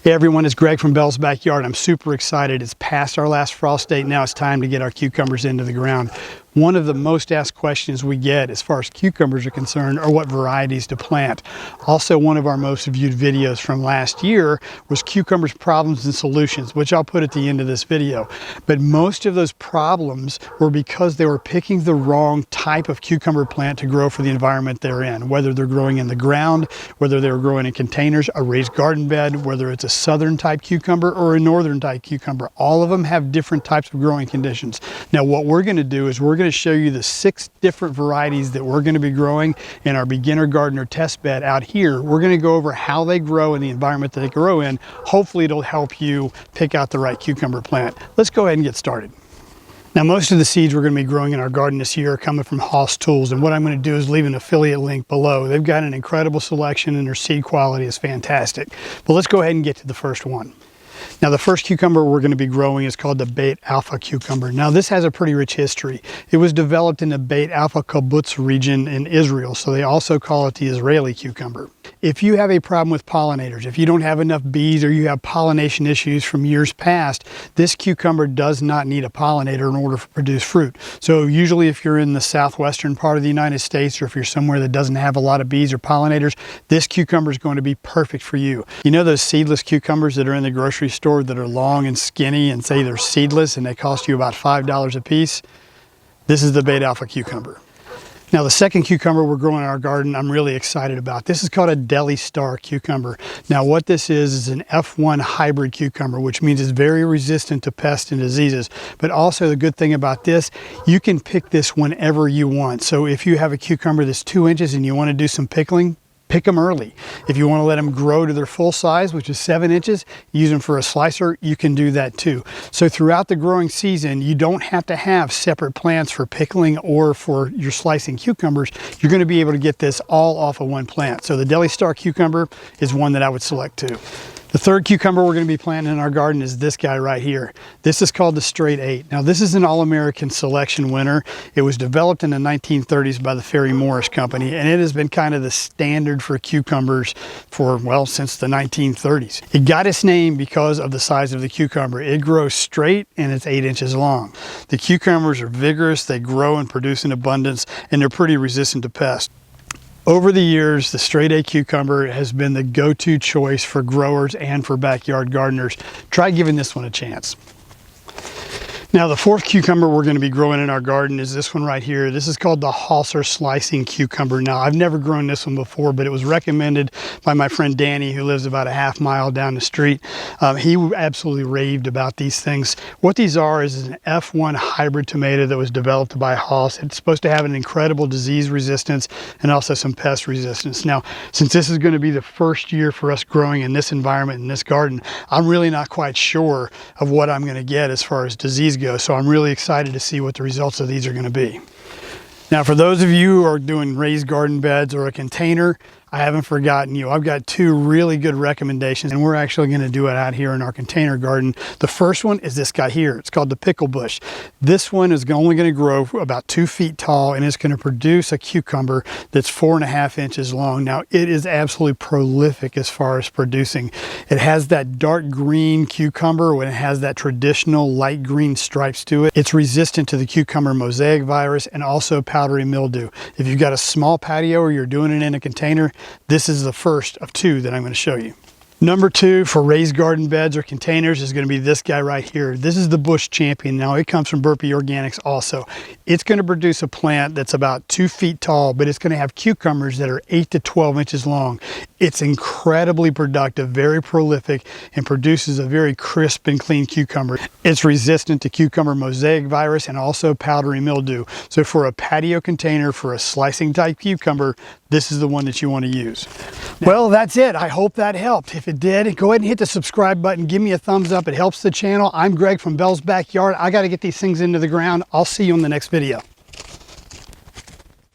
Hey everyone, it's Greg from Bell's Backyard. I'm super excited. It's past our last frost date. Now it's time to get our cucumbers into the ground. One of the most asked questions we get as far as cucumbers are concerned are what varieties to plant. Also, one of our most viewed videos from last year was cucumbers problems and solutions, which I'll put at the end of this video. But most of those problems were because they were picking the wrong type of cucumber plant to grow for the environment they're in, whether they're growing in the ground, whether they're growing in containers, a raised garden bed, whether it's a southern type cucumber or a northern type cucumber. All of them have different types of growing conditions. Now what we're going to do is we're going to show you the 6 different varieties that we're going to be growing in our beginner gardener test bed out here. We're going to go over how they grow in the environment that they grow in. Hopefully it'll help you pick out the right cucumber plant. Let's go ahead and get started. Now most of the seeds we're going to be growing in our garden this year are coming from Hoss Tools, and what I'm going to do is leave an affiliate link below. They've got an incredible selection and their seed quality is fantastic. But let's go ahead and get to the first one. Now the first cucumber we're going to be growing is called the Beit Alpha cucumber. Now this has a pretty rich history. It was developed in the Beit Alpha kibbutz region in Israel, so they also call it the Israeli cucumber. If you have a problem with pollinators, if you don't have enough bees or you have pollination issues from years past, this cucumber does not need a pollinator in order to produce fruit. So usually if you're in the southwestern part of the United States, or if you're somewhere that doesn't have a lot of bees or pollinators, this cucumber is going to be perfect for you. You know those seedless cucumbers that are in the grocery store that are long and skinny and say they're seedless and they cost you about $5 a piece? This is the Beit Alpha cucumber. Now the second cucumber we're growing in our garden I'm really excited about. This is called a Delistar cucumber. Now what this is an F1 hybrid cucumber, which means it's very resistant to pests and diseases. But also the good thing about this, you can pick this whenever you want. So if you have a cucumber that's 2 inches and you want to do some pickling, pick them early. If you want to let them grow to their full size, which is 7 inches, use them for a slicer, you can do that too. So throughout the growing season, you don't have to have separate plants for pickling or for your slicing cucumbers. You're going to be able to get this all off of one plant. So the Delistar cucumber is one that I would select too. The third cucumber we're going to be planting in our garden is this guy right here. This is called the Straight 8. Now this is an All-American selection winner. It was developed in the 1930s by the Ferry Morris Company, and it has been kind of the standard for cucumbers for, well, since the 1930s. It got its name because of the size of the cucumber. It grows straight and it's 8 inches long. The cucumbers are vigorous, they grow and produce in abundance, and they're pretty resistant to pests. Over the years, the Straight A cucumber has been the go-to choice for growers and for backyard gardeners. Try giving this one a chance. Now the fourth cucumber we're going to be growing in our garden is this one right here. This is called the holler slicing cucumber. Now I've never grown this one before, but it was recommended by my friend Danny, who lives about a half mile down the street. He absolutely raved about these things. What these are is an F1 hybrid tomato that was developed by Hoss. It's supposed to have an incredible disease resistance and also some pest resistance. Now, since this is going to be the first year for us growing in this environment, in this garden, I'm really not quite sure of what I'm going to get as far as disease goes. So I'm really excited to see what the results of these are going to be. Now for those of you who are doing raised garden beds or a container, I haven't forgotten you. I've got 2 really good recommendations, and we're actually going to do it out here in our container garden. The first one is this guy here. It's called the pickle bush. This one is only going to grow about 2 feet tall, and it's going to produce a cucumber that's 4.5 inches long. Now it is absolutely prolific as far as producing. It has that dark green cucumber when it has that traditional light green stripes to it. It's resistant to the cucumber mosaic virus and also powdery mildew. If you've got a small patio or you're doing it in a container, this is the first of 2 that I'm going to show you. Number 2 for raised garden beds or containers is going to be this guy right here. This is the Bush Champion. Now it comes from Burpee Organics also. It's going to produce a plant that's about 2 feet tall, but it's going to have cucumbers that are 8 to 12 inches long. It's incredibly productive, very prolific, and produces a very crisp and clean cucumber. It's resistant to cucumber mosaic virus and also powdery mildew. So for a patio container, for a slicing type cucumber, this is the one that you want to use. Well, that's it. I hope that helped. If it did, go ahead and hit the subscribe button. Give me a thumbs up. It helps the channel. I'm Greg from Bell's Backyard. I got to get these things into the ground. I'll see you on the next video.